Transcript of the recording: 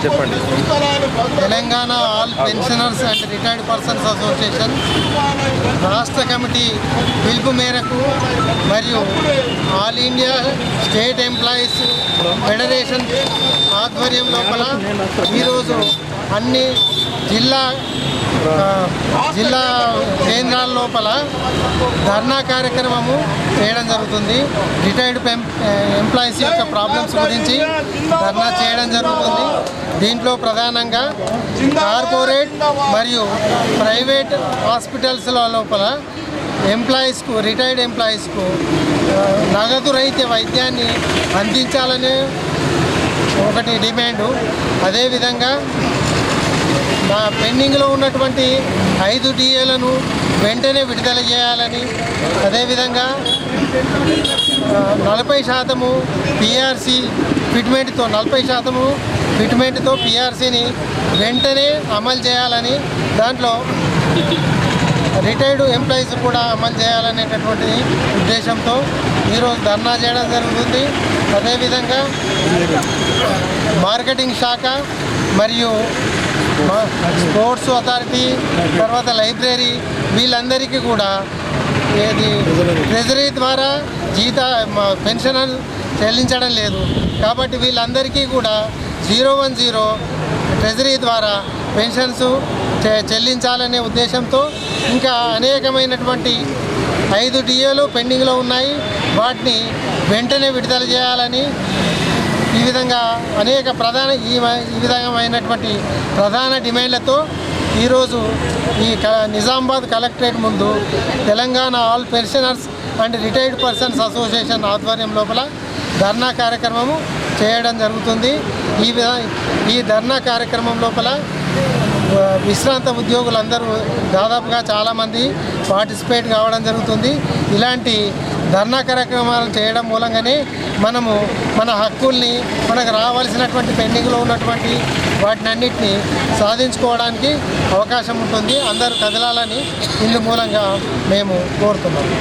చెప్పండి. Telangana all pensioners and retired persons association రాష్ట్ర కమిటీ పిలుపు మేరకు మరియు all India state employees federation ఆధ్వర్యం లోపల ఈరోజు అన్ని జిల్లా కేంద్రాల లోపల ధర్నా కార్యక్రమము చేయడం జరుగుతుంది. రిటైర్డ్ ఎంప్లాయీస్ యొక్క ప్రాబ్లమ్స్ గురించి ధర్నా చేయడం జరుగుతుంది. దీంట్లో ప్రధానంగా కార్పొరేట్ మరియు ప్రైవేట్ హాస్పిటల్స్ల లోపల ఎంప్లాయీస్కు రిటైర్డ్ ఎంప్లాయీస్కు నగదు రహిత వైద్యాన్ని అందించాలనే ఒకటి డిమాండు. అదేవిధంగా పెండింగ్లో ఉన్నటువంటి 5 DAలను వెంటనే విడుదల చేయాలని, అదేవిధంగా 40% PRC ఫిట్మెంట్తో 40% ఫిట్మెంట్తో PRCని వెంటనే అమలు చేయాలని, దాంట్లో రిటైర్డ్ ఎంప్లాయీస్ కూడా అమలు చేయాలనేటటువంటి ఉద్దేశంతో ఈరోజు ధర్నా చేయడం జరుగుతుంది. అదేవిధంగా మార్కెటింగ్ శాఖ మరియు స్పోర్ట్స్ అథారిటీ, తర్వాత లైబ్రరీ, వీళ్ళందరికీ కూడా ట్రెజరీ ద్వారా పెన్షన్ చెల్లించడం లేదు. కాబట్టి వీళ్ళందరికీ కూడా 010 ట్రెజరీ ద్వారా పెన్షన్స్ చెల్లించాలనే ఉద్దేశంతో ఇంకా అనేకమైనటువంటి 5 DAలు పెండింగ్లో ఉన్నాయి, వాటిని వెంటనే విడుదల చేయాలని, ఈ విధంగా అనేక ఈ విధమైనటువంటి ప్రధాన డిమాండ్లతో ఈరోజు ఈ నిజామాబాద్ కలెక్టరేట్ ముందు Telangana all pensioners and retired persons association ఆధ్వర్యం లోపల ధర్నా కార్యక్రమము చేయడం జరుగుతుంది. ఈ ధర్నా కార్యక్రమం లోపల విశ్రాంత ఉద్యోగులందరూ దాదాపుగా చాలామంది పార్టిసిపేట్ కావడం జరుగుతుంది. ఇలాంటి ధర్నా కార్యక్రమాలు చేయడం మూలంగానే మనము మన హక్కుల్ని, మనకు రావాల్సినటువంటి పెండింగ్లో ఉన్నటువంటి వాటినన్నిటినీ సాధించుకోవడానికి అవకాశం ఉంటుంది. అందరూ కదలాలని ఇందు మూలంగా మేము కోరుతున్నాము.